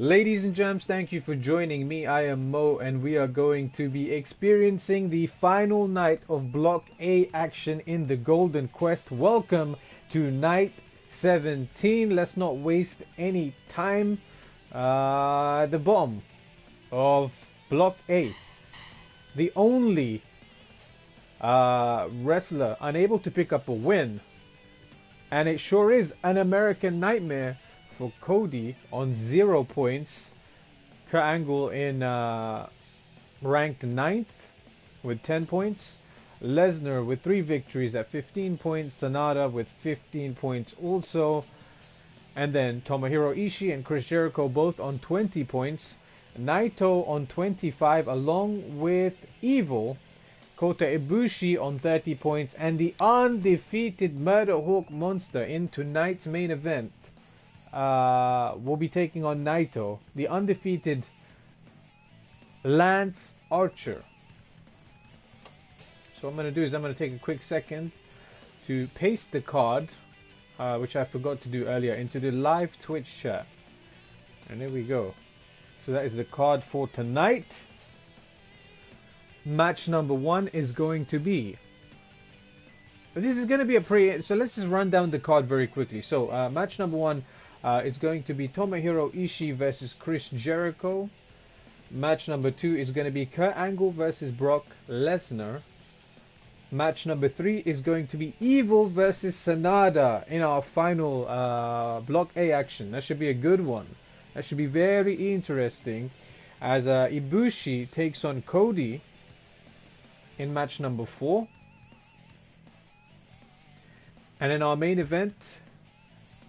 Ladies and gents, thank you for joining me. I am Mo, and we are going to be experiencing the final night of Block A action in the Golden Quest. Welcome to Night 17. Let's not waste any time. The bottom of Block A. The only wrestler unable to pick up a win. And it sure is an American nightmare for Cody on 0 points. Kurt Angle in ranked 9th with 10 points. Lesnar with 3 victories at 15 points. SANADA with 15 points also. And then Tomohiro Ishii and Chris Jericho both on 20 points. NAITO on 25 along with Evil. Kota IBUSHII on 30 points. And the undefeated oCookieMonstah in tonight's main event. Will be taking on NAITO, the undefeated Lance Archer. So what I'm going to do is I'm going to take a quick second to paste the card, which I forgot to do earlier, into the live Twitch chat. And there we go. So that is the card for tonight. Match number 1 is going to be... This is going to be a pretty... So let's just run down the card very quickly. So match number 1... it's going to be Tomohiro Ishii versus Chris Jericho. Match number 2 is going to be Kurt Angle versus Brock Lesnar. Match number 3 is going to be Evil versus SANADA in our final Block A action. That should be a good one. That should be very interesting, as IBUSHII takes on CODY in match number 4. And in our main event,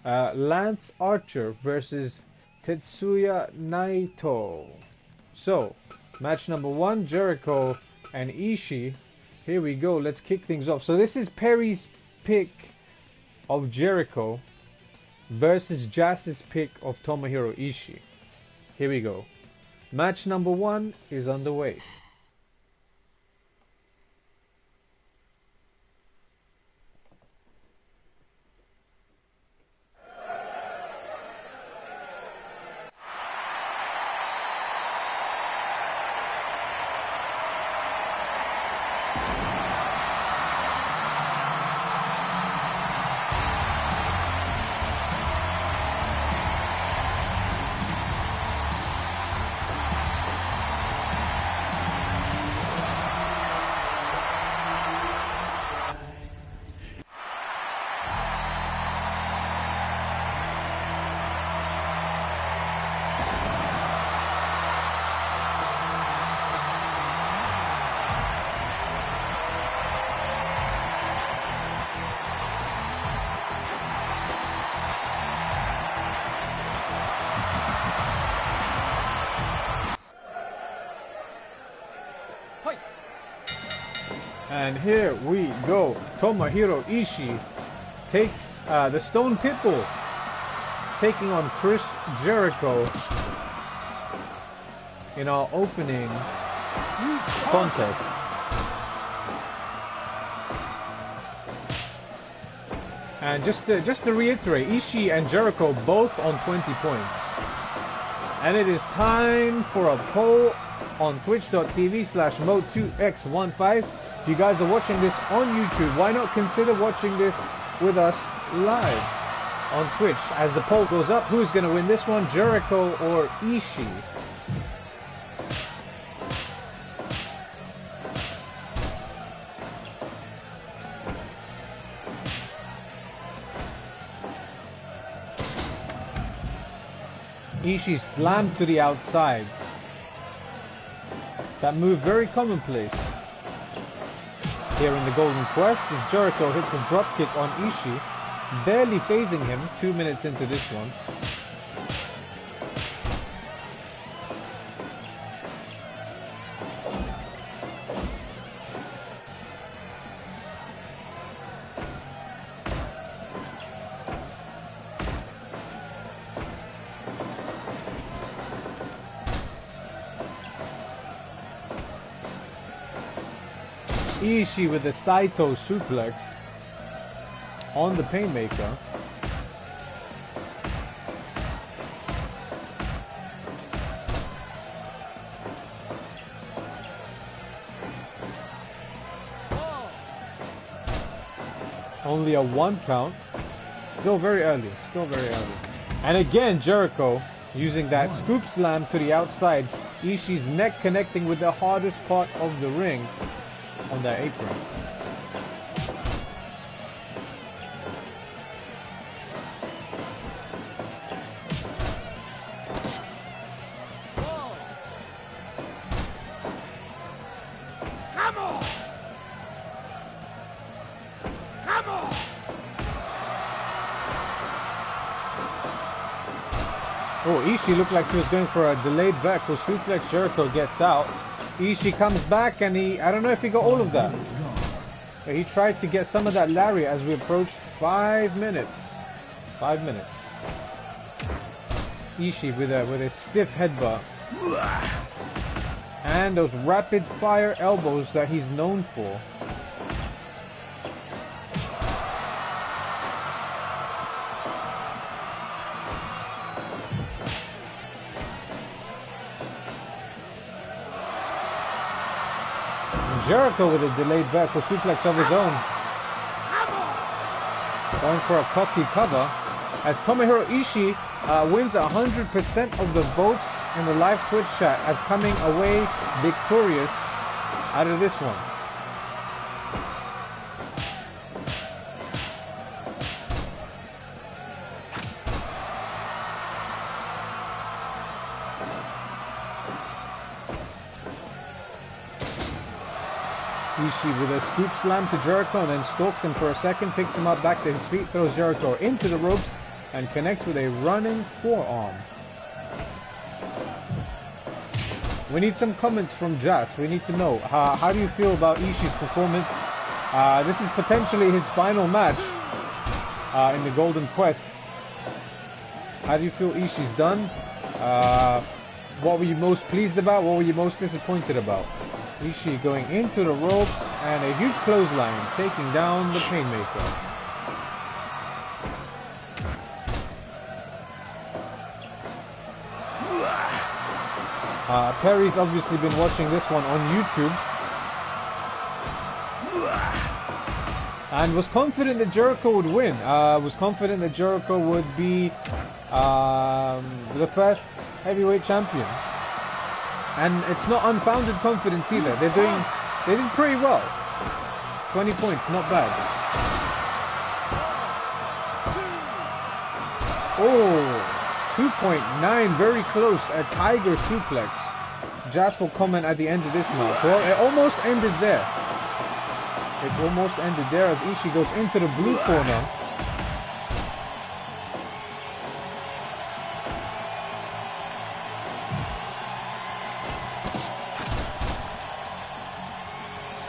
Lance Archer versus Tetsuya NAITO. So, match number 1, Jericho and Ishii. Here we go. Let's kick things off. So this is Perry's pick of Jericho versus Jazz's pick of Tomohiro Ishii. Here we go. Match number 1 is underway. And here we go. Tomohiro Ishii takes the Stone Pitbull, taking on Chris Jericho in our opening contest. And just to reiterate, Ishii and Jericho both on 20 points. And it is time for a poll on twitch.tv/mo2x15. If you guys are watching this on YouTube, why not consider watching this with us live on Twitch? As the poll goes up, who's going to win this one, Jericho or Ishii? Ishii slammed to the outside. That move very commonplace here in the Golden Quest, as Jericho hits a dropkick on Ishii, barely phasing him 2 minutes into this one. Ishii with the Saito suplex on the Painmaker. Only a 1 count. Still very early. Still very early. And again, Jericho using that scoop slam to the outside. Ishii's neck connecting with the hardest part of the ring on that apron. Oh, Ishii looked like he was going for a delayed vertical suplex. Jericho gets out. Ishii comes back and I don't know if he got all of that. But he tried to get some of that lariat as we approached 5 minutes. 5 minutes. Ishii with a stiff headbutt. And those rapid fire elbows that he's known for. Jericho with a delayed vertical suplex of his own. Going for a cocky cover. As Tomohiro Ishii wins 100% of the votes in the live Twitch chat as coming away victorious out of this one. Ishii with a scoop slam to Jericho and then stalks him for a second, picks him up back to his feet, throws Jericho into the ropes and connects with a running forearm. We need some comments from Jas. We need to know, how do you feel about Ishii's performance? This is potentially his final match in the Golden Quest. How do you feel Ishii's done? What were you most pleased about? What were you most disappointed about? Ishii going into the ropes and a huge clothesline, taking down the Painmaker. Perry's obviously been watching this one on YouTube and was confident that Jericho would win. Was confident that Jericho would be the first heavyweight champion. And it's not unfounded confidence either. They did pretty well. 20 points, not bad. Oh, 2.9, very close. A tiger suplex. Jas will comment at the end of this match. Well, it almost ended there. It almost ended there as Ishii goes into the blue corner.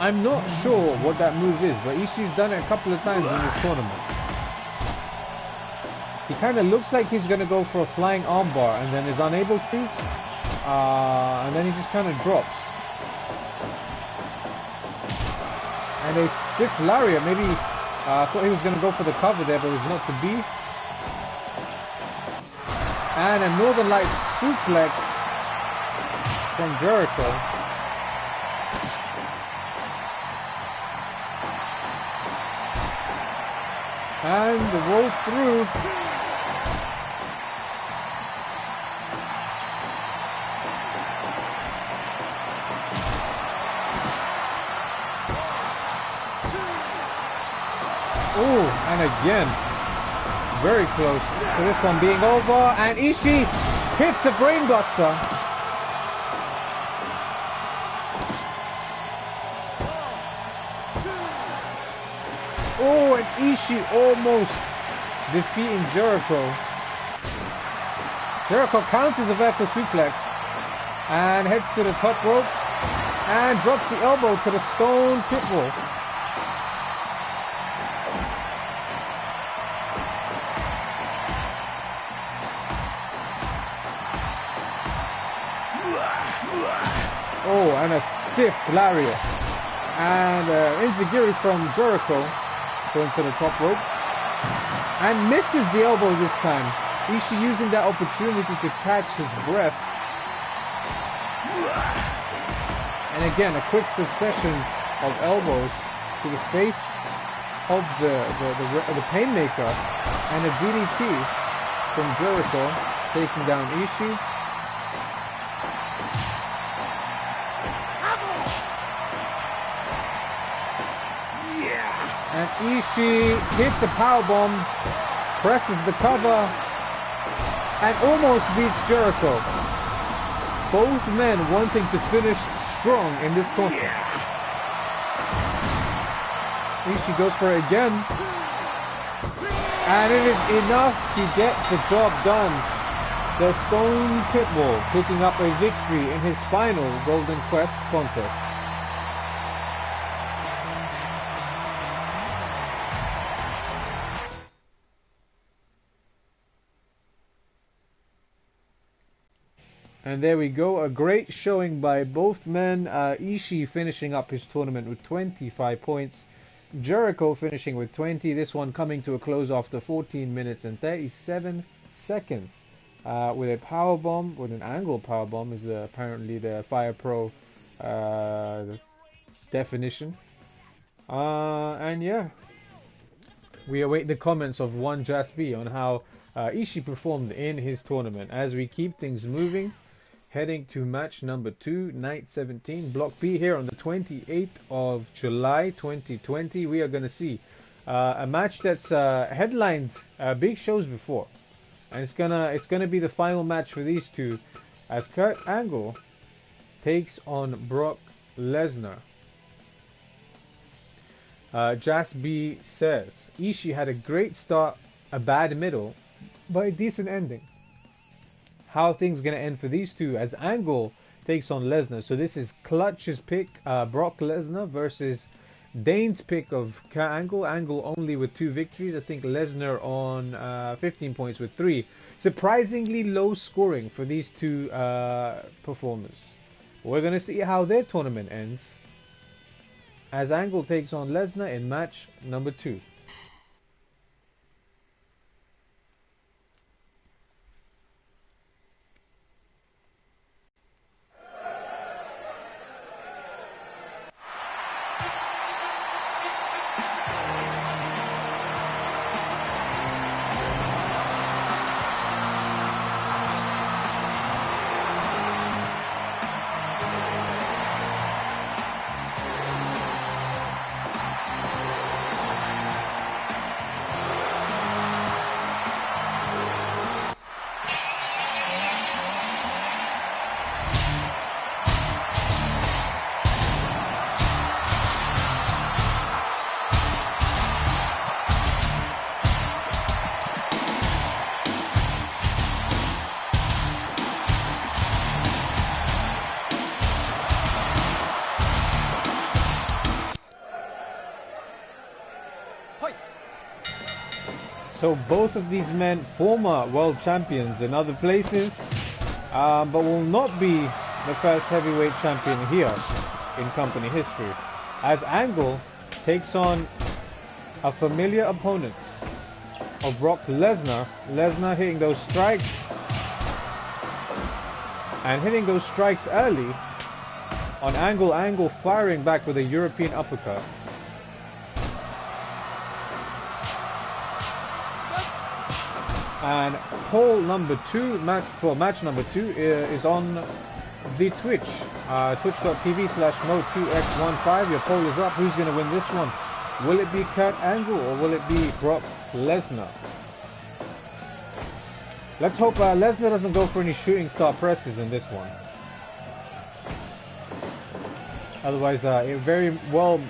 I'm not sure what that move is, but Ishii's done it a couple of times in this tournament. He kind of looks like he's going to go for a flying armbar and then is unable to. And then he just kind of drops. And a stiff lariat. Maybe I thought he was going to go for the cover there, but it was not to be. And a Northern Lights suplex from Jericho. And the roll through. Oh, and again, very close to this one being over. And Ishii hits a brainbuster. Oh, and Ishii almost defeating Jericho. Jericho counters a vertical suplex and heads to the top rope and drops the elbow to the stone pitbull. Oh, and a stiff lariat. And enziguri from Jericho. Going to the top rope and misses the elbow this time. Ishii using that opportunity to catch his breath. And again, a quick succession of elbows to the face. of the Painmaker and a DDT from Jericho, taking down ISHII. And ISHII hits a powerbomb, presses the cover, and almost beats Jericho. Both men wanting to finish strong in this tournament. ISHII goes for it again. And it is enough to get the job done. The Stone Pitbull picking up a victory in his final Golden Quest contest. And there we go, a great showing by both men. ISHII finishing up his tournament with 25 points. Jericho finishing with 20. This one coming to a close after 14 minutes and 37 seconds. With a powerbomb, with an angle powerbomb is apparently the Fire Pro definition. And yeah, we await the comments of one JASB on how ISHII performed in his tournament. As we keep things moving, heading to match number 2, night 17, block B here on the 28th of July 2020. We are going to see a match that's headlined big shows before, and it's gonna be the final match for these two, as Kurt Angle takes on Brock Lesnar. JASB says ISHII had a great start, a bad middle, but a decent ending. How things gonna end for these two as Angle takes on Lesnar. So this is Clutch's pick, Brock Lesnar versus Dane's pick of Angle. Angle only with 2 victories. I think Lesnar on 15 points with 3. Surprisingly low scoring for these two performers. We're gonna see how their tournament ends as Angle takes on Lesnar in match number 2. So both of these men, former world champions in other places, but will not be the first heavyweight champion here in company history. As Angle takes on a familiar opponent of Brock Lesnar. Lesnar hitting those strikes, and hitting those strikes early on Angle. Angle firing back with a European uppercut. And poll number 2, match number 2 is on the Twitch, twitch.tv/mo2x15. Your poll is up. Who's going to win this one? Will it be Kurt Angle or will it be Brock Lesnar? Let's hope Lesnar doesn't go for any shooting star presses in this one. Otherwise, it very well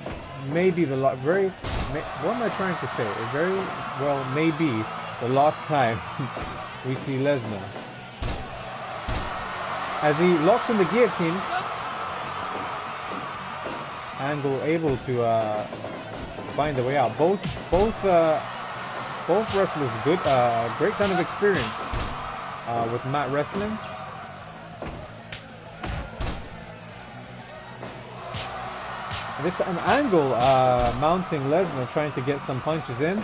may be the what am I trying to say? It very well may be the last time we see Lesnar. As he locks in the guillotine, Angle able to find the way out. Both wrestlers good, great kind of experience with mat wrestling. And this time Angle mounting Lesnar, trying to get some punches in.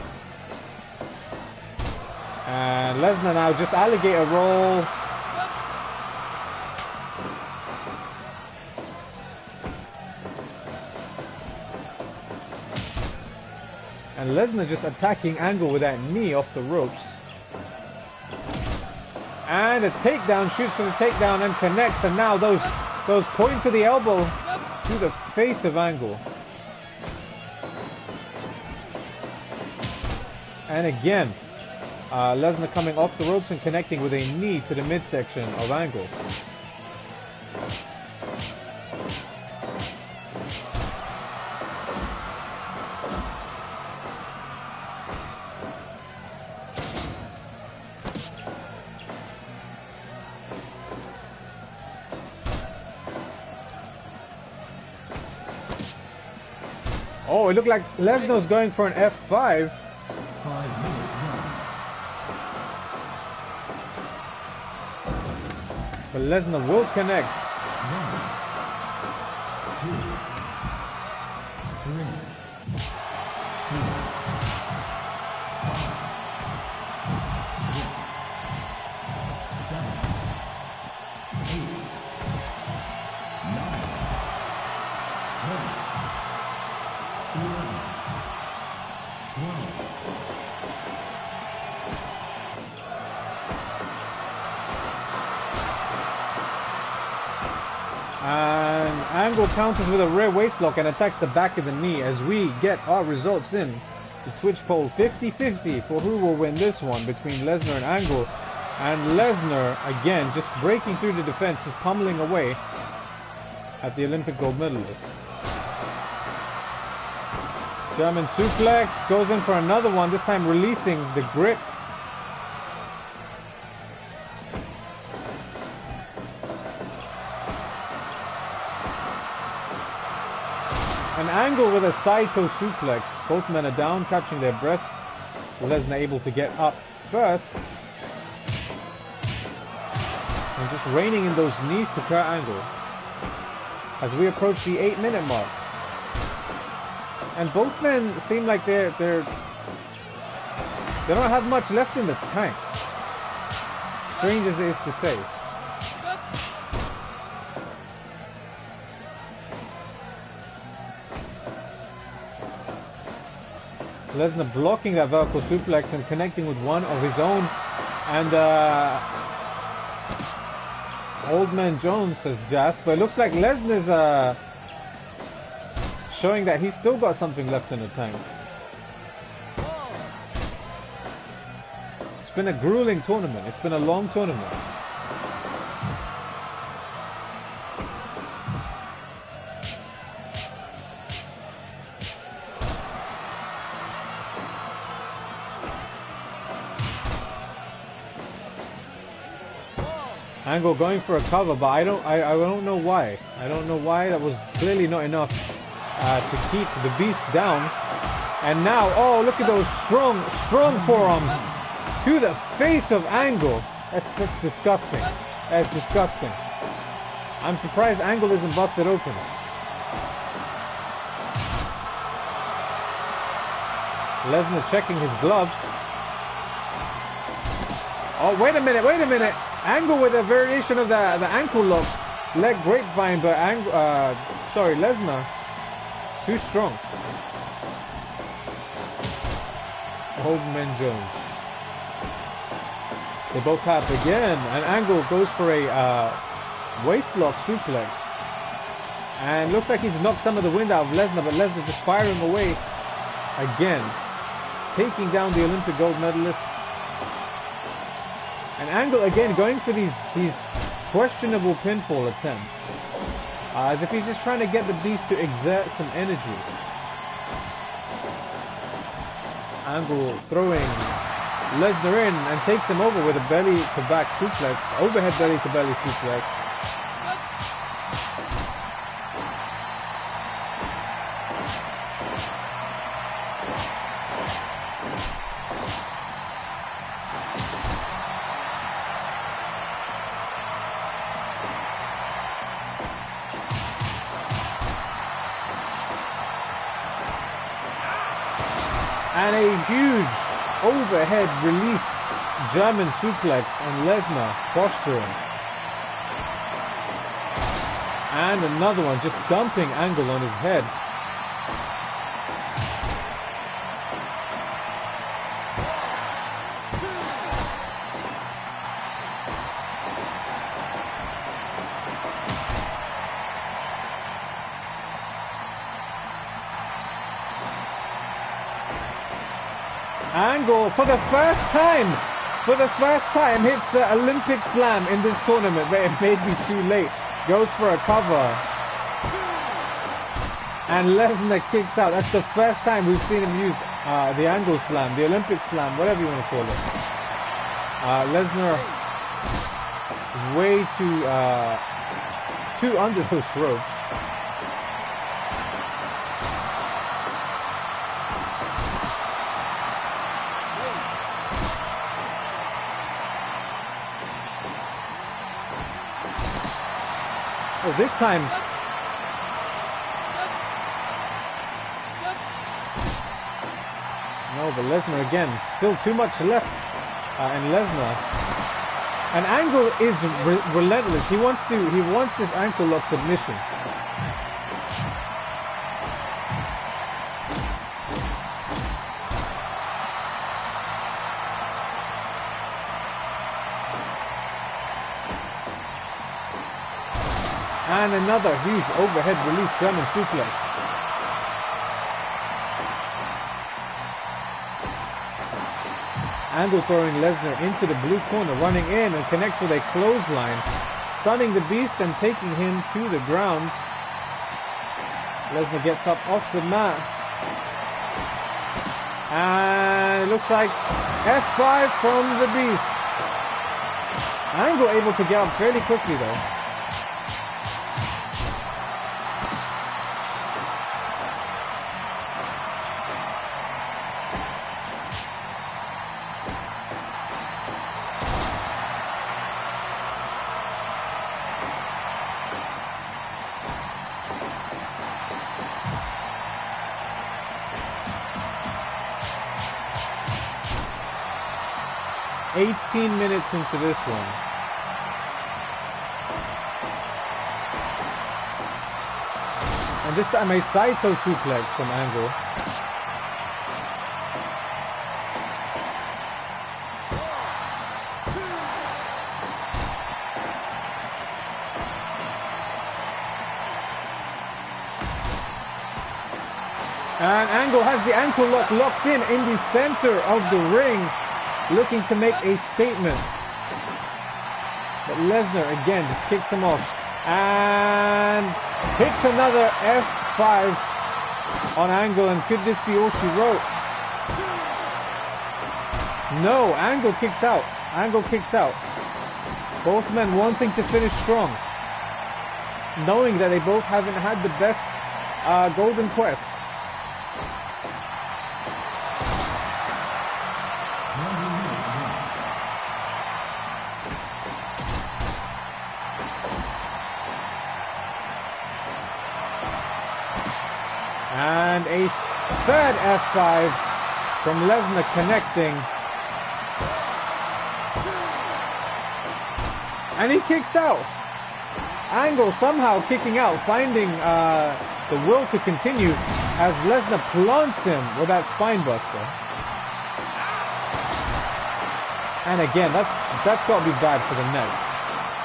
And Lesnar now just alligator roll. And Lesnar just attacking Angle with that knee off the ropes. And a takedown, shoots for the takedown and connects. And now those points of the elbow to the face of Angle. And again, Lesnar coming off the ropes and connecting with a knee to the midsection of Angle. Oh, it looked like Lesnar's going for an F5. 5 minutes gone. But Lesnar will connect. 1, 2, 3, 4, 5, 6, 7, 8, 9, 10, 11, 12. And Angle counters with a rear waistlock and attacks the back of the knee as we get our results in. The Twitch poll 50-50 for who will win this one between Lesnar and Angle. And Lesnar, again, just breaking through the defense, just pummeling away at the Olympic gold medalist. German suplex, goes in for another one, this time releasing the grip. An Angle with a side toe suplex. Both men are down, catching their breath. Lesnar able to get up first. And just reining in those knees to Kurt Angle. As we approach the 8-minute mark. And both men seem like they don't have much left in the tank. Strange as it is to say. Lesnar blocking that vertical suplex and connecting with one of his own. And Old Man Jones, says Jasper. It looks like Lesnar's showing that he's still got something left in the tank. It's been a grueling tournament. It's been a long tournament. Angle going for a cover, but I don't know why. I don't know why. That was clearly not enough to keep the beast down. And now, oh, look at those strong forearms to the face of Angle. That's disgusting. That's disgusting. I'm surprised Angle isn't busted open. Lesnar checking his gloves. Oh, wait a minute. Angle with a variation of the ankle lock. Leg grapevine, but Lesnar too strong. Old Man Jones. They both tap again, and Angle goes for a waistlock suplex. And looks like he's knocked some of the wind out of Lesnar, but Lesnar just firing away again. Taking down the Olympic gold medalist. And Angle again going for these questionable pinfall attempts. As if he's just trying to get the beast to exert some energy. Angle throwing Lesnar in and takes him over with a belly to back suplex. Overhead belly to belly suplex. And a huge overhead relief German suplex and Lesnar posturing. And another one, just dumping Angle on his head. Angle, for the first time, hits an Olympic slam in this tournament, but it may be too late. Goes for a cover. And Lesnar kicks out. That's the first time we've seen him use the Angle slam, the Olympic slam, whatever you want to call it. Lesnar way too under those ropes. Oh, this time. No, but Lesnar again. Still too much left in Lesnar. And Angle is relentless. He wants this ankle lock submission. And another huge overhead release German suplex. Angle throwing Lesnar into the blue corner, running in and connects with a clothesline, stunning the Beast and taking him to the ground. Lesnar gets up off the mat. And it looks like F5 from the Beast. Angle able to get up fairly quickly though. $18 minutes into this one. And this time a Saito suplex from Angle. And Angle has the ankle lock locked in the center of the ring, looking to make a statement. But Lesnar again just kicks him off and hits another F5 on Angle. And could this be all she wrote? No, Angle kicks out. Angle kicks out. Both men wanting to finish strong, knowing that they both haven't had the best Golden Quest. And a third F5 from Lesnar connecting. And he kicks out. Angle somehow kicking out, finding the will to continue as Lesnar plants him with that spine buster. And again, that's got to be bad for the neck.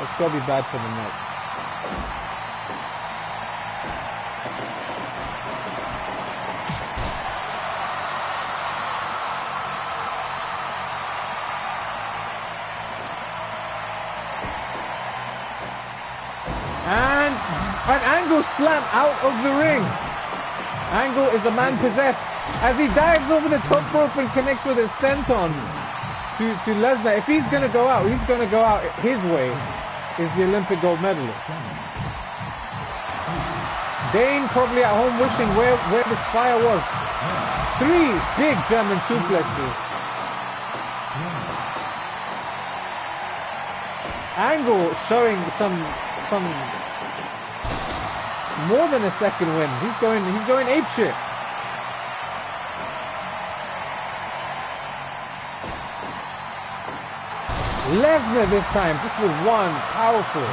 That's got to be bad for the neck. And an Angle slam out of the ring. Angle is a man possessed as he dives over the top rope and connects with a senton to Lesnar. If he's going to go out, he's going to go out his way. Is the Olympic gold medalist. Dane probably at home wishing where the spire was. 3 big German suplexes. Angle showing some more than a second win. He's going apeshit. Lesnar this time just with one powerful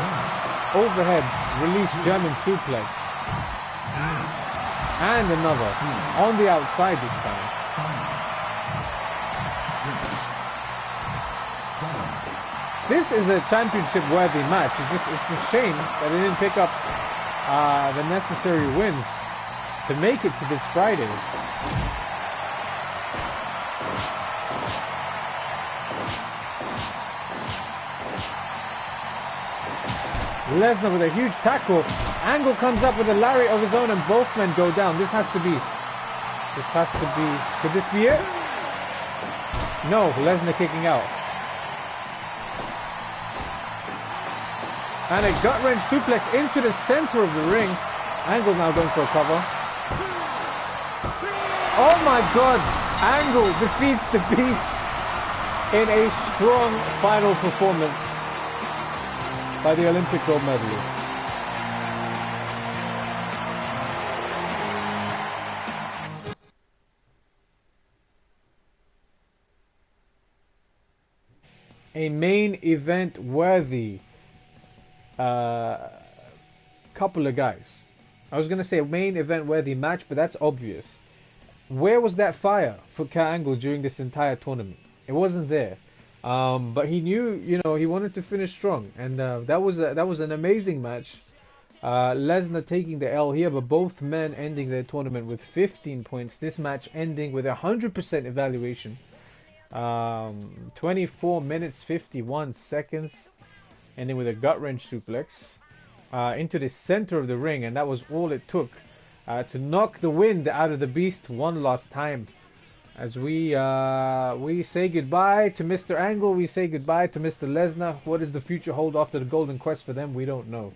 overhead release German suplex. And another on the outside this time. 6, 7. This is a championship worthy match. It's a shame that they didn't pick up the necessary wins to make it to this Friday. Lesnar with a huge tackle. Angle comes up with a lariat of his own and both men go down. This has to be... Could this be it? No, Lesnar kicking out. And a gut-wrench suplex into the center of the ring. Angle now going for a cover. Oh my god! Angle defeats the Beast in a strong final performance by the Olympic gold medalist. A main event worthy couple of guys. I was going to say a main event worthy match, but that's obvious. Where was that fire for Kurt Angle during this entire tournament? It wasn't there. But he knew, you know, he wanted to finish strong, and that was an amazing match. Lesnar taking the L here, but both men ending their tournament with 15 points. This match ending with 100% evaluation. 24 minutes 51 seconds, ending with a gut wrench suplex into the center of the ring, and that was all it took to knock the wind out of the Beast one last time. As we say goodbye to Mr. Angle, we say goodbye to Mr. Lesnar. What does the future hold after the Golden Quest for them? We don't know.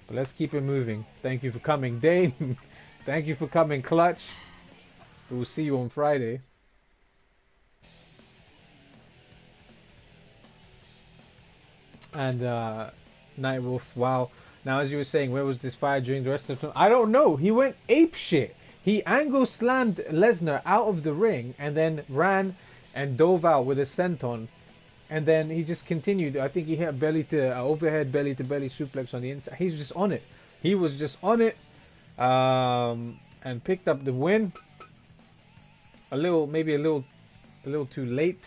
But let's keep it moving. Thank you for coming, Dane. Thank you for coming, Clutch. We will see you on Friday. And Nightwolf, wow. Now, as you were saying, where was this fire during the rest of the tournament? I don't know. He went apeshit. He angle slammed Lesnar out of the ring and then ran and dove out with a senton. And then he just continued. I think he hit a overhead belly to belly suplex on the inside. He's just on it. He was just on it. And picked up the win. Maybe a little too late.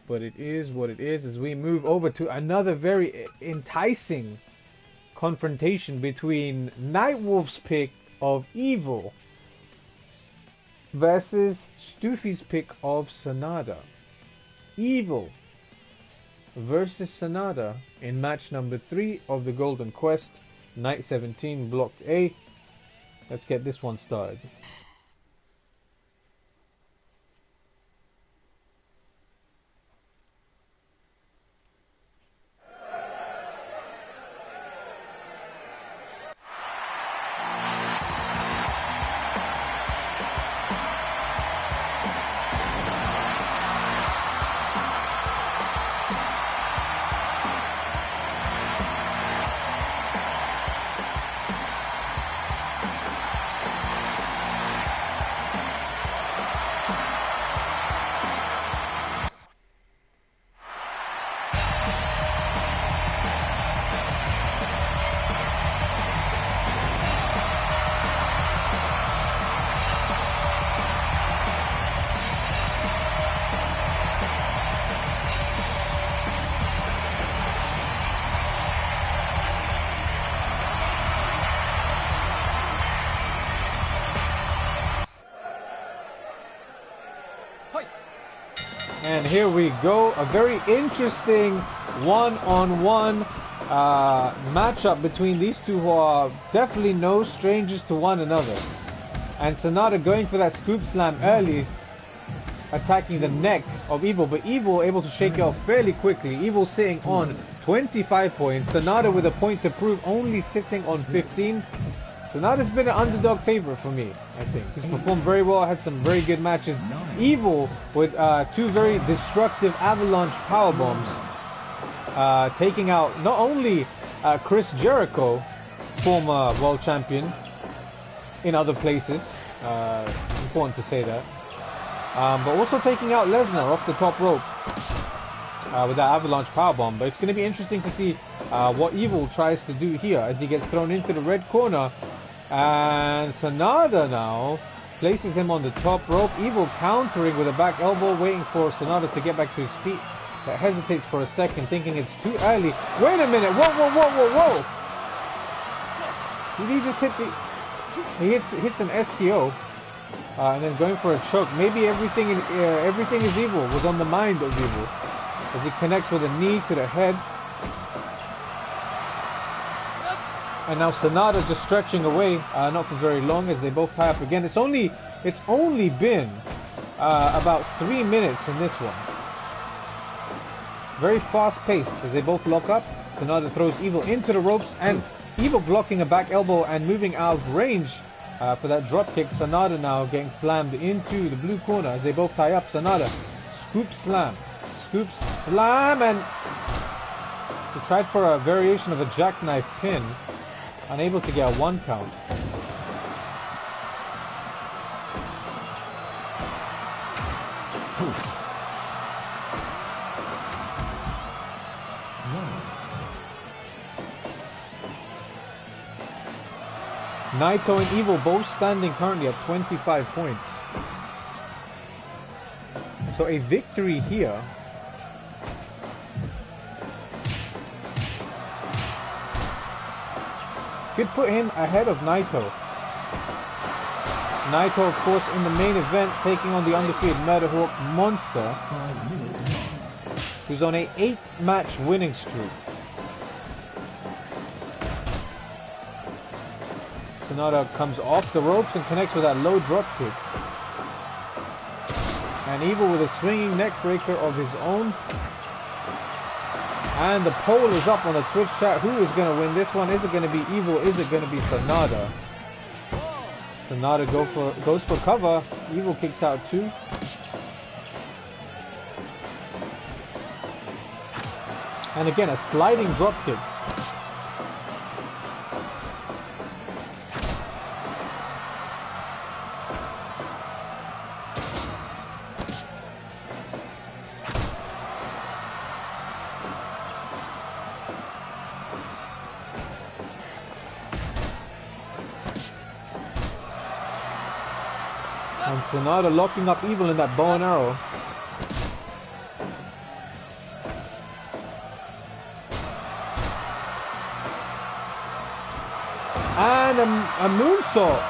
But it is what it is as we move over to another very enticing confrontation between Nightwolf's pick of Evil versus Stoofy's pick of Sanada. Evil versus Sanada in match number 3 of the Golden Quest, Night 17, Block A. Let's get this one started. And here we go, a very interesting one-on-one matchup between these two who are definitely no strangers to one another. And Sanada going for that scoop slam early, attacking the neck of Evil, but Evil able to shake it off fairly quickly. Evil sitting on 25 points, Sanada with a point to prove, only sitting on 15. Sanada's been an underdog favorite for me, I think. He's performed very well, had some very good matches. Evil with 2 very destructive avalanche powerbombs, taking out not only Chris Jericho, former world champion, in other places, important to say that, but also taking out Lesnar off the top rope with that avalanche powerbomb. But it's going to be interesting to see what Evil tries to do here as he gets thrown into the red corner. And Sanada now places him on the top rope. Evil countering with a back elbow, waiting for Sanada to get back to his feet. That hesitates for a second, thinking it's too early. Wait a minute! Whoa, whoa, whoa, whoa, whoa! Did he just hit the... He hits an STO. And then going for a choke. Maybe everything is Evil was on the mind of Evil. As he connects with a knee to the head. And now Sanada just stretching away, not for very long as they both tie up again. It's only been about 3 minutes in this one. Very fast paced as they both lock up. Sanada throws Evil into the ropes and Evil blocking a back elbow and moving out of range for that drop kick. Sanada now getting slammed into the blue corner as they both tie up. Sanada scoop slam, and he tried for a variation of a jackknife pin, unable to get a 1 count. Naito and Evil both standing currently at 25 points. So a victory here could put him ahead of Naito. Naito, of course, in the main event, taking on the undefeated Monster, who's on a 8-match winning streak. Sanada comes off the ropes and connects with that low drop kick. And Evil with a swinging neck breaker of his own. And the poll is up on the Twitch chat. Who is going to win this one? Is it going to be Evil? Is it going to be Sanada? Sanada goes for cover. Evil kicks out too. And again, a sliding drop kick. And Sanada locking up Evil in that bow and arrow. And a moonsault.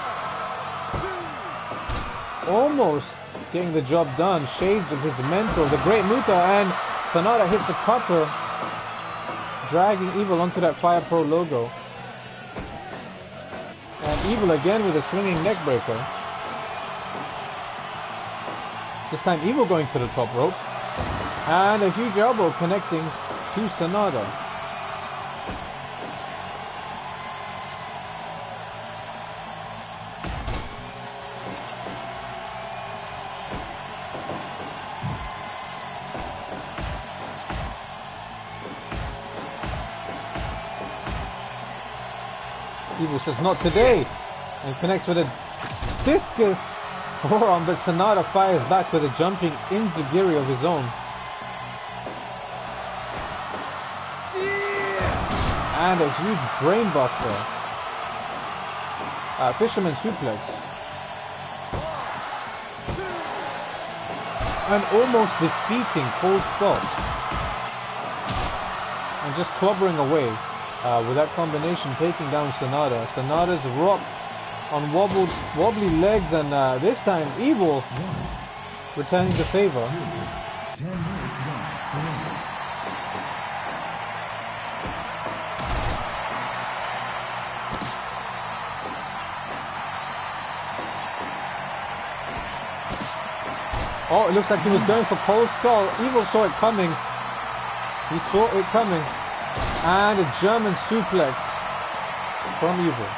Almost getting the job done. Shades of his mentor, the Great Muta, and Sanada hits a cutter, dragging Evil onto that Fire Pro logo. And Evil again with a swinging neck breaker. This time Evil going to the top rope. And a huge elbow connecting to Sanada. Evil says not today and connects with a discus forearm, but Sanada fires back with a jumping enziguri of his own. And a huge brainbuster. Fisherman suplex. And almost defeating Cold Skull. And just clobbering away with that combination, taking down Sanada. Sanada's rocked on wobbly legs, and this time Evil returning the favor. 10 minutes gone for Oh, it looks like he was going for Cold Skull. Evil saw it coming. He saw it coming. And a German suplex from Evil.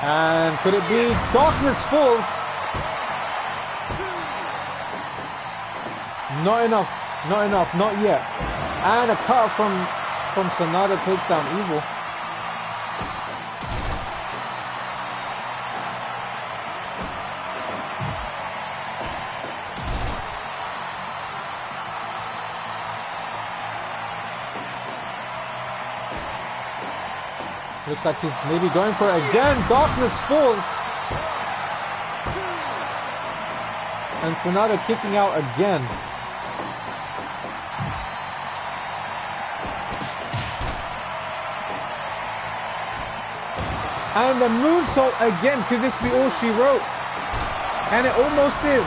And could it be Darkness Falls? Not enough, not enough, not yet. And a cut from Sanada takes down Evil. Looks like he's maybe going for it again. Darkness Falls. And Sanada kicking out again. And the moonsault again. Could this be all she wrote? And it almost is.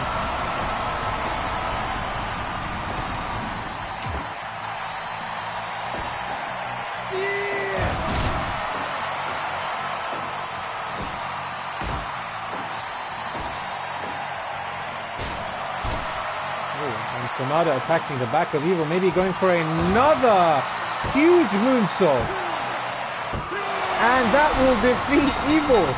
Sanada attacking the back of Evil, maybe going for another huge moonsault. And that will defeat Evil.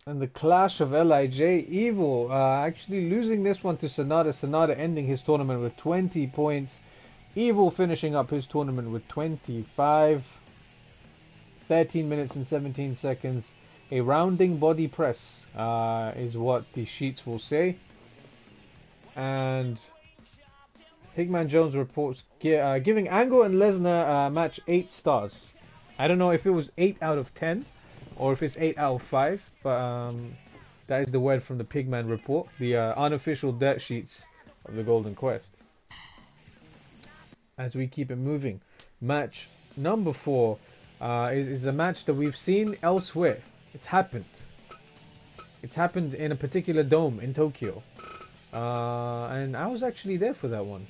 And the clash of LIJ, Evil actually losing this one to Sanada. Sanada ending his tournament with 20 points. Evil finishing up his tournament with 25. 13 minutes and 17 seconds. A rounding body press is what the sheets will say. And Pigman Jones reports giving Angle and Lesnar match 8 stars. I don't know if it was 8 out of 10. Or if it's 8 out of 5, but that is the word from the Pigman report, the unofficial dirt sheets of the Golden Quest. As we keep it moving, match number 4 is a match that we've seen elsewhere. It's happened. It's happened in a particular dome in Tokyo, and I was actually there for that one.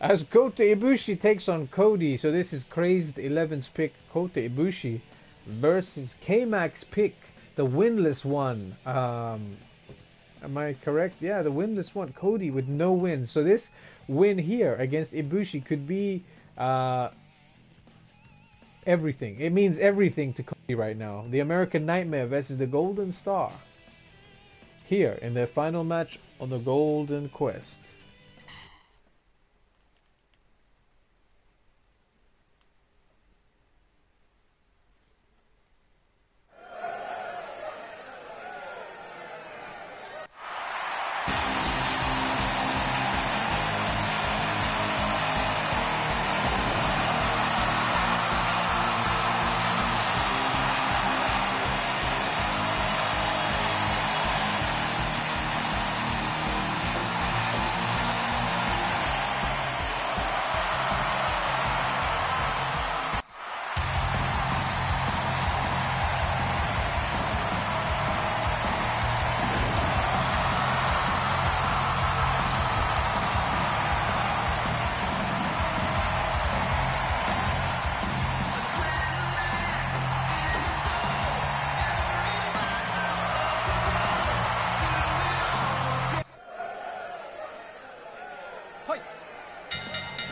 As Kota Ibushi takes on Cody, so this is Crazed 11's pick, Kota Ibushi versus K-Mac's pick, the winless one. Am I correct? Yeah, the winless one, Cody, with no wins. So this win here against Ibushi could be everything. It means everything to Cody right now. The American Nightmare versus the Golden Star here in their final match on the Golden Quest.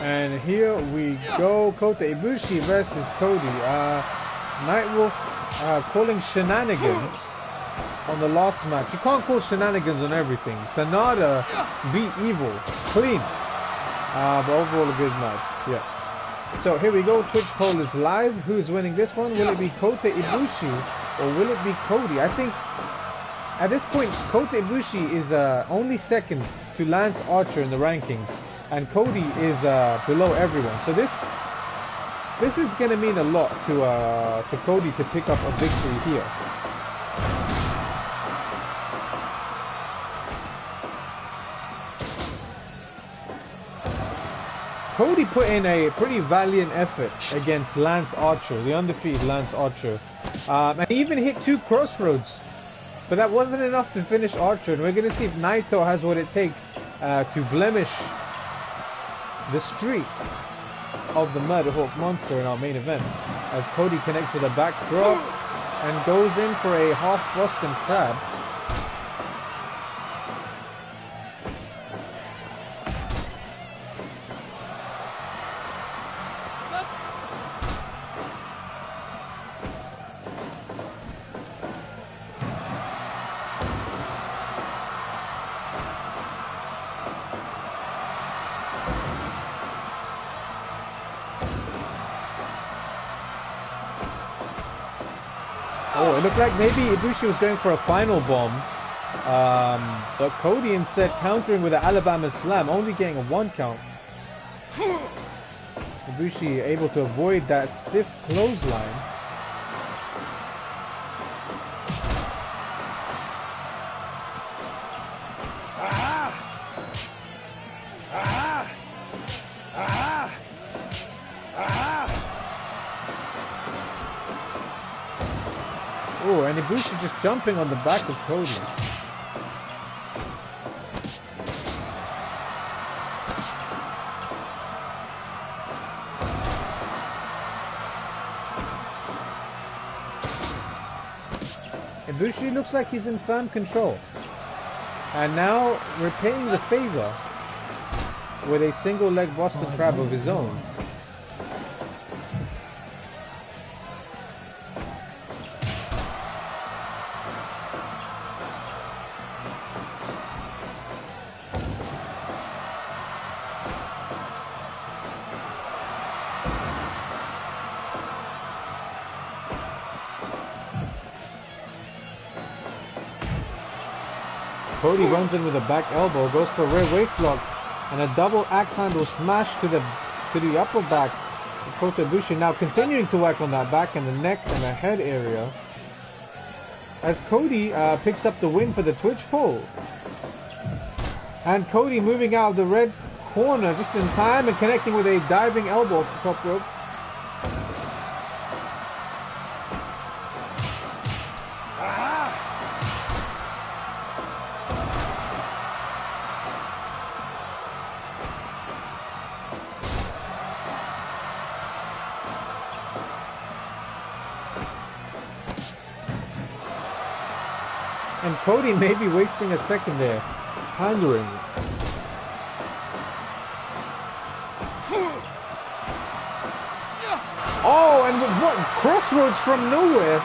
And here we go, Kota Ibushi versus Cody. Nightwolf calling shenanigans on the last match. You can't call shenanigans on everything. Sanada beat Evil clean, but overall a good match. Yeah. So here we go. Twitch poll is live. Who's winning this one? Will it be Kota Ibushi or will it be Cody? I think at this point Kota Ibushi is only second to Lance Archer in the rankings. And Cody is below everyone, so this is going to mean a lot to Cody to pick up a victory here. Cody put in a pretty valiant effort against Lance Archer, the undefeated Lance Archer, and he even hit 2 crossroads, but that wasn't enough to finish Archer. And we're going to see if NAITO has what it takes to blemish the streak of the Murderhawk Monster in our main event, as Cody connects with a backdrop and goes in for a half Boston Crab. Oh, it looked like maybe Ibushi was going for a final bomb, but Cody instead countering with an Alabama Slam, only getting a 1 count. Ibushi able to avoid that stiff clothesline. Oh, and Ibushi just jumping on the back of Cody. Ibushi looks like he's in firm control. And now repaying the favor with a single leg Boston Crab of his own. Cody runs in with a back elbow, goes for a rear waist lock, and a double axe handle smash to the upper back of Kota Ibushi. Now continuing to work on that back and the neck and the head area, as Cody picks up the win for the Twitch poll. And Cody moving out of the red corner just in time and connecting with a diving elbow off the top rope. And Cody may be wasting a second there, handling. Oh, and with what? Crossroads from nowhere.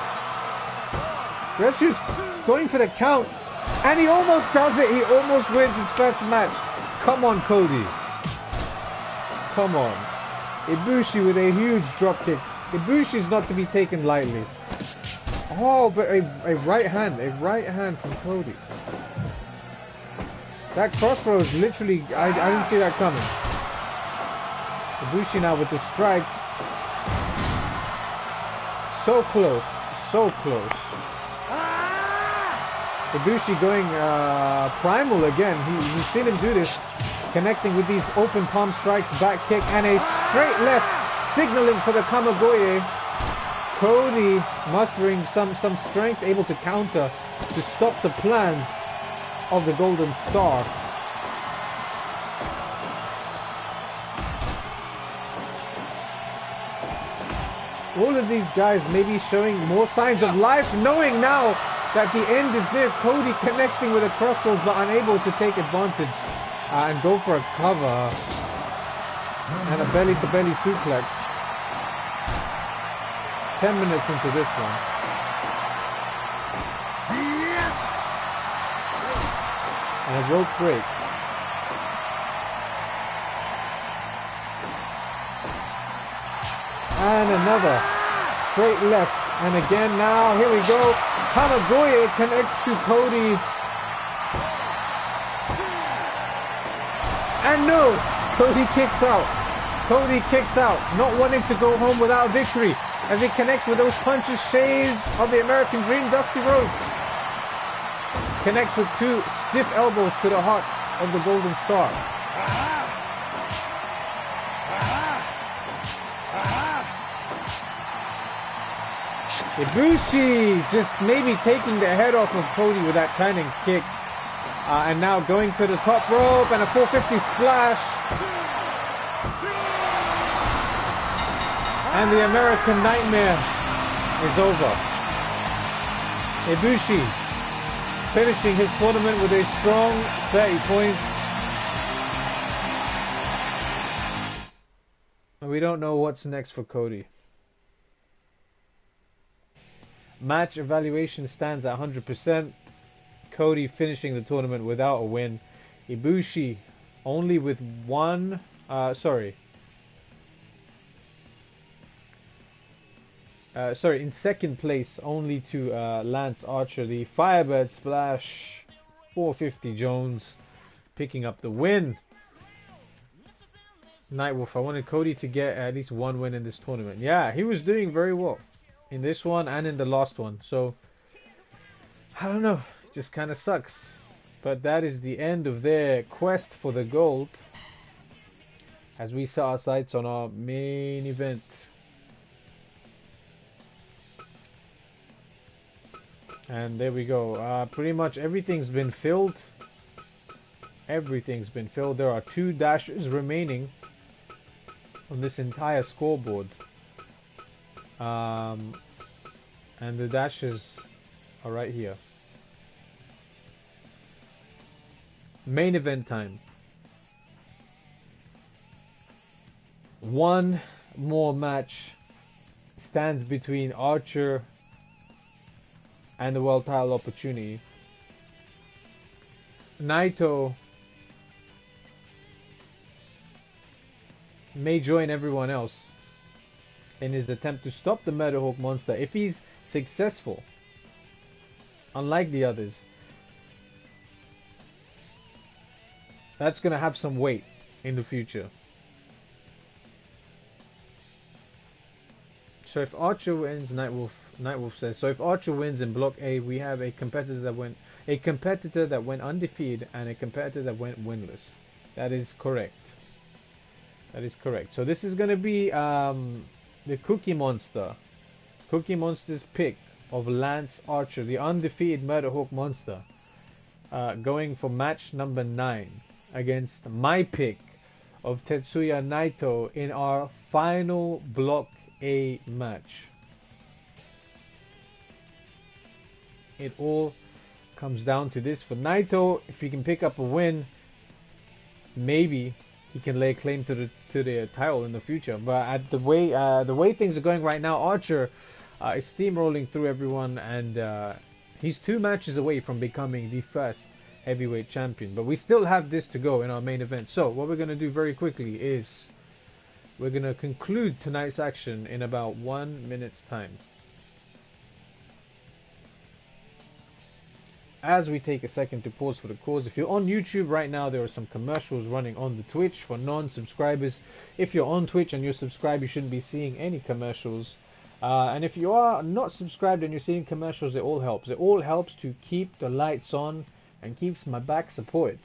Red Shoes going for the count. And he almost does it. He almost wins his first match. Come on, Cody. Come on. Ibushi with a huge dropkick. Ibushi's not to be taken lightly. Oh, but a right hand from Cody. That crossroads literally, I didn't see that coming. Ibushi now with the strikes. So close, so close. Ibushi going primal again. You've seen him do this, connecting with these open palm strikes, back kick, and a straight left, signaling for the Kamagoye. Cody mustering some strength, able to counter to stop the plans of the Golden Star. All of these guys may be showing more signs of life, knowing now that the end is there. Cody connecting with a crossroads but unable to take advantage and go for a cover and a belly-to-belly suplex. 10 minutes into this one. And a rope break. And another straight left. And again now, here we go. Kamagoye connects to Cody. And no, Cody kicks out. Cody kicks out, not wanting to go home without victory. As he connects with those punches, shades of the American Dream, Dusty Rhodes. Connects with two stiff elbows to the heart of the Golden Star. Ibushi just maybe taking the head off of Cody with that turning kick. And now going to the top rope and a 450 splash. And the American Nightmare is over. Ibushi finishing his tournament with a strong 30 points. And we don't know what's next for Cody. Match evaluation stands at 100%. Cody finishing the tournament without a win. Ibushi only with one... in second place, only to Lance Archer. The Firebird Splash, 450 Jones, picking up the win. Nightwolf, I wanted Cody to get at least one win in this tournament. Yeah, he was doing very well in this one and in the last one. So, I don't know. It just kind of sucks. But that is the end of their quest for the gold. As we set our sights on our main event. And there we go. Pretty much everything's been filled. Everything's been filled. There are 2 dashes remaining on this entire scoreboard. And the dashes are right here. Main event time. One more match stands between Archer and the world title opportunity. NAITO may join everyone else in his attempt to stop the MurderHawkMonstah if he's successful, unlike the others. That's going to have some weight in the future. So if Archer wins, Nightwolf says, so if Archer wins in Block A, we have a competitor that went undefeated and a competitor that went winless. That is correct. That is correct. So this is going to be the COOKIEMonstah. COOKIEMonstah's pick of Lance Archer, the undefeated MurderHawkMonstah, going for match number 9 against my pick of Tetsuya Naito in our final Block A match. It all comes down to this. For Naito, if he can pick up a win, maybe he can lay claim to the title in the future. But at the way things are going right now, Archer is steamrolling through everyone, and he's 2 matches away from becoming the first heavyweight champion. But we still have this to go in our main event. So what we're going to do very quickly is we're going to conclude tonight's action in about 1 minute's time. As we take a second to pause for the cause. If you're on YouTube right now, there are some commercials running on the Twitch for non-subscribers. If you're on Twitch and you're subscribed, you shouldn't be seeing any commercials. And if you are not subscribed and you're seeing commercials, it all helps. It all helps to keep the lights on and keeps my back supported.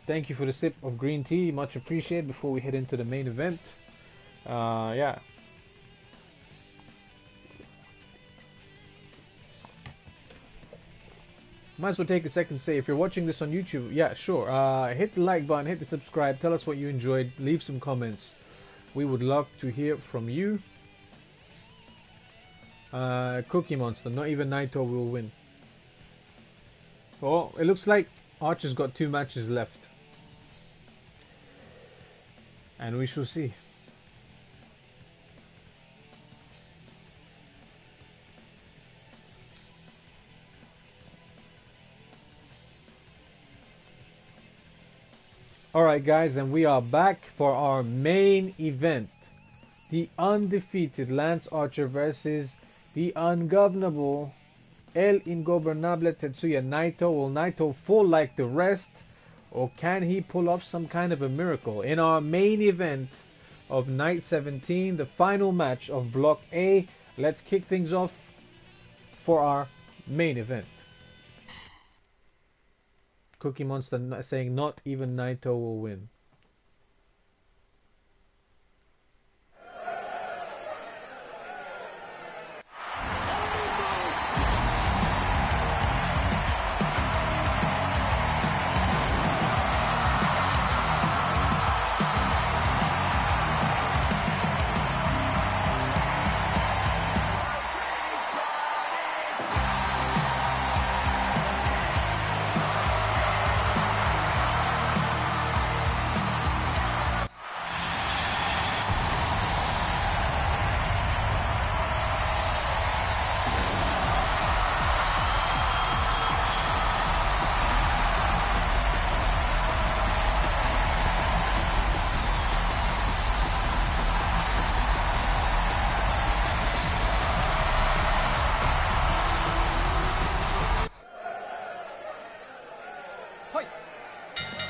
Thank you for the sip of green tea, much appreciated. Before we head into the main event, yeah. Might as well take a second to say, if you're watching this on YouTube, yeah, sure, hit the like button, hit the subscribe, tell us what you enjoyed, leave some comments. We would love to hear from you. COOKIEMonstah, not even Naito will win. Oh, it looks like Archer's got 2 matches left. And we shall see. Alright guys, and we are back for our main event. The undefeated Lance Archer versus the ungovernable El Ingobernable Tetsuya Naito. Will Naito fall like the rest, or can he pull off some kind of a miracle? In our main event of night 17, the final match of Block A, let's kick things off for our main event. COOKIEMonstah saying not even Naito will win.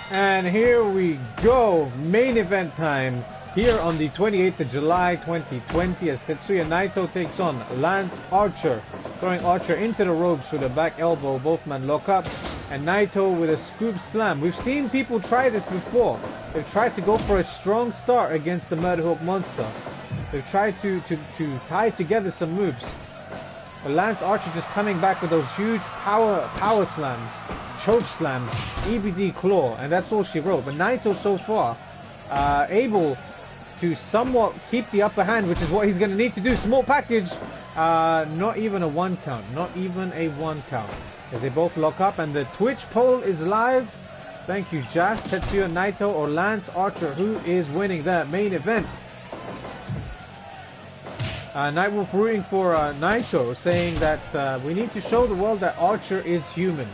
And here we go, main event time here on the 28th of July 2020 as Tetsuya Naito takes on Lance Archer, throwing Archer into the ropes with a back elbow, both men lock up, and Naito with a scoop slam. We've seen people try this before. They've tried to go for a strong start against the MurderHawkMonstah. They've tried to tie together some moves. But Lance Archer just coming back with those huge power slams, choke slams, EBD claw, and that's all she wrote. But Naito so far able to somewhat keep the upper hand, which is what he's going to need to do. Small package. Not even a 1 count. Not even a 1 count. As they both lock up, and the Twitch poll is live. Thank you, Jazz, Tetsuya, Naito, or Lance Archer, who is winning the main event. Nightwolf rooting for Naito, saying that we need to show the world that Archer is human.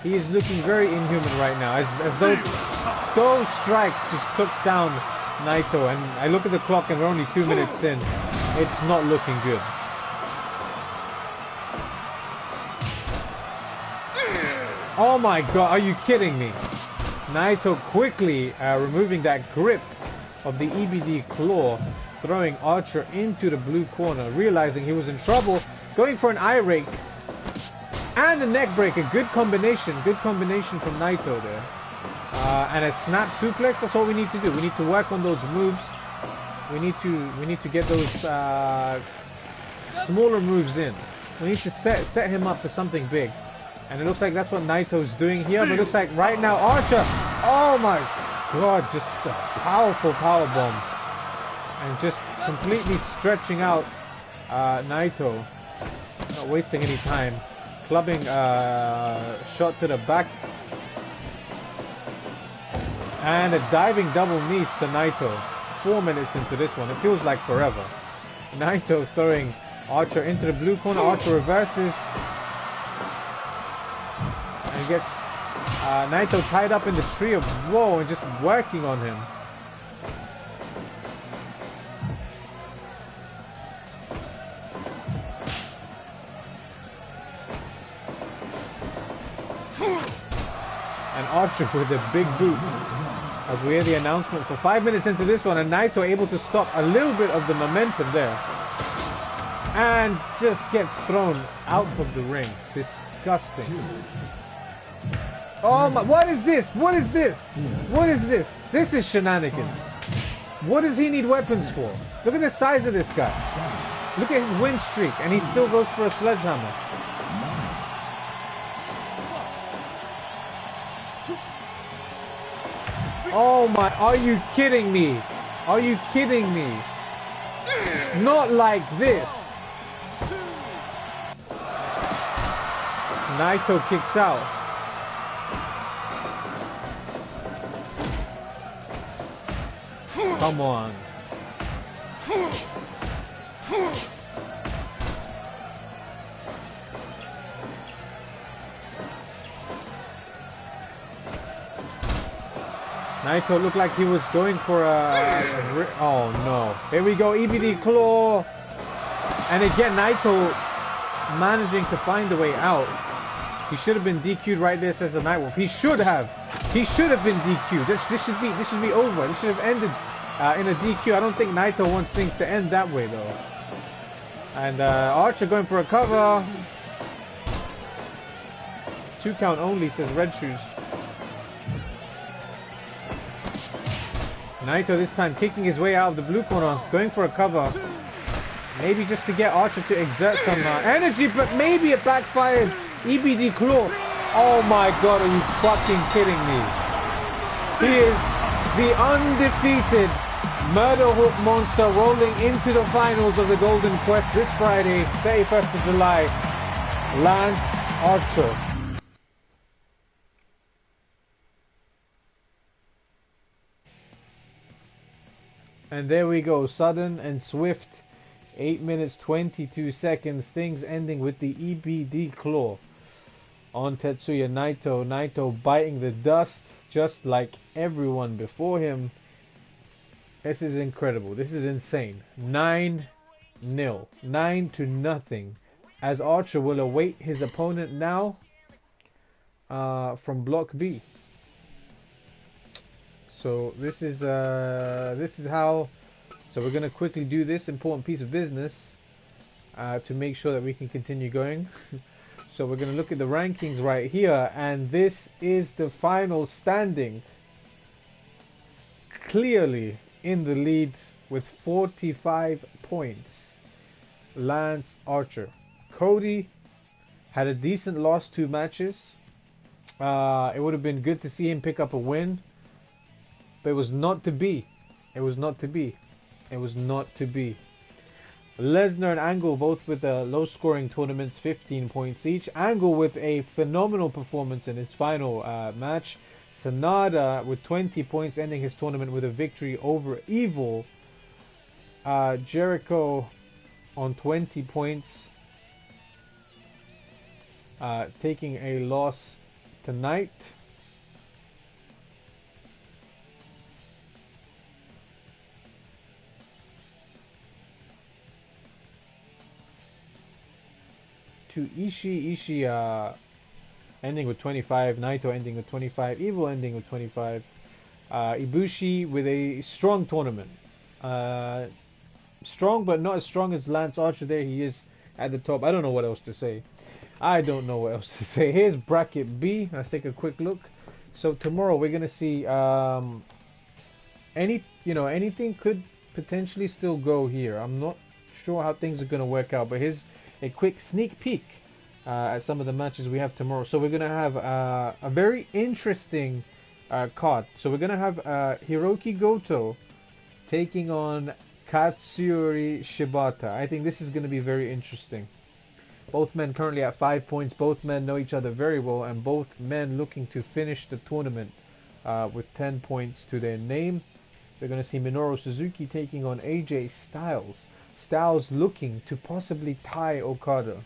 He is looking very inhuman right now, as though those strikes just took down Naito. And I look at the clock and we're only 2 minutes in. It's not looking good. Oh my god, are you kidding me? Naito quickly removing that grip of the EBD claw, throwing Archer into the blue corner, realizing he was in trouble, going for an eye rake and a neck break. A good combination from Naito there. And a snap suplex. That's what we need to do. We need to work on those moves. We need to get those smaller moves in. We need to set him up for something big. And it looks like that's what Naito's doing here. But it looks like right now Archer, oh my god, just a powerful power bomb. And just completely stretching out Naito. Not wasting any time. Clubbing shot to the back. And a diving double knees to Naito. 4 minutes into this one. It feels like forever. Naito throwing Archer into the blue corner. Archer reverses. And gets Naito tied up in the tree of woe and just working on him. And Archer with a big boot. As we hear the announcement for 5 minutes into this one, and Naito able to stop a little bit of the momentum there. And just gets thrown out of the ring. Disgusting. Oh my, what is this? What is this? What is this? This is shenanigans. What does he need weapons for? Look at the size of this guy. Look at his win streak, and he still goes for a sledgehammer. Oh my, are you kidding me? Are you kidding me? Not like this. Naito kicks out. Come on. Naito looked like he was going for a oh no. Here we go, EBD claw. And again, Naito managing to find a way out. He should have been DQ'd right there, says the Nightwolf. He should have been DQ'd. This should be over. This should have ended in a DQ. I don't think Naito wants things to end that way though. And Archer going for a cover. 2 count only, says Red Shoes. Naito this time kicking his way out of the blue corner, going for a cover. Maybe just to get Archer to exert some energy, but maybe it backfired. EBD claw. Oh my god, are you fucking kidding me? He is the undefeated Murder Hook Monster, rolling into the finals of the Golden Quest this Friday, 31st of July. Lance Archer. And there we go, sudden and swift. 8 minutes 22 seconds. Things ending with the EBD claw on Tetsuya Naito. Naito biting the dust just like everyone before him. This is incredible. This is insane. 9-0. 9-0. As Archer will await his opponent now from Block B. So this is how. So we're gonna quickly do this important piece of business to make sure that we can continue going. So we're gonna look at the rankings right here, and this is the final standing. Clearly in the lead with 45 points, Lance Archer. Cody had a decent last 2 matches. It would have been good to see him pick up a win, but it was not to be. It was not to be. It was not to be. Lesnar and Angle both with low scoring tournaments, 15 points each. Angle with a phenomenal performance in his final match. SANADA with 20 points, ending his tournament with a victory over Evil. JERICHO on 20 points, taking a loss tonight. To ISHII ending with 25, NAITO ending with 25, Evil ending with 25, IBUSHII with a strong tournament. Strong, but not as strong as Lance Archer there. He is at the top. I don't know what else to say. I don't know what else to say. Here's bracket B. Let's take a quick look. So tomorrow we're gonna see anything could potentially still go here. I'm not sure how things are gonna work out, but here's a quick sneak peek at some of the matches we have tomorrow. So we're gonna have a very interesting card. So we're gonna have Hiroki Goto taking on Katsuyori Shibata. I think this is going to be very interesting. Both men currently at 5 points. Both men know each other very well, and both men looking to finish the tournament with 10 points to their name. We're going to see Minoru Suzuki taking on AJ Styles. Styles looking to possibly tie Okada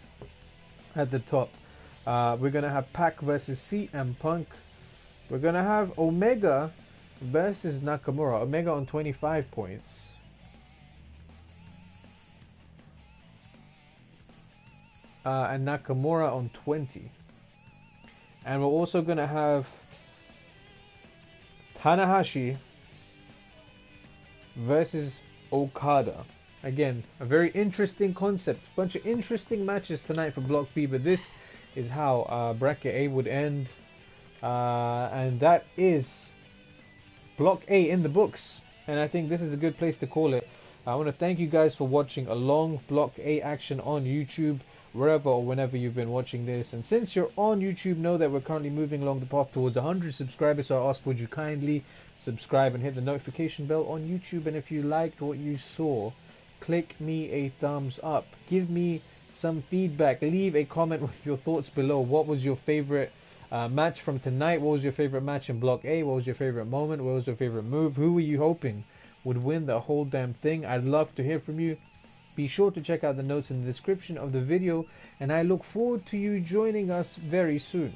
at the top. We're going to have Pac versus CM Punk. We're going to have Omega versus Nakamura. Omega on 25 points. And Nakamura on 20. And we're also going to have Tanahashi versus Okada. Again, a very interesting concept. Bunch of interesting matches tonight for Block B, but this is how Bracket A would end. And that is Block A in the books. And I think this is a good place to call it. I want to thank you guys for watching a long Block A action on YouTube, wherever or whenever you've been watching this. And since you're on YouTube, know that we're currently moving along the path towards 100 subscribers. So I ask, would you kindly subscribe and hit the notification bell on YouTube? And if you liked what you saw, click me a thumbs up. Give me some feedback. Leave a comment with your thoughts below. What was your favorite match from tonight? What was your favorite match in Block A? What was your favorite moment? What was your favorite move? Who were you hoping would win the whole damn thing? I'd love to hear from you. Be sure to check out the notes in the description of the video, and I look forward to you joining us very soon.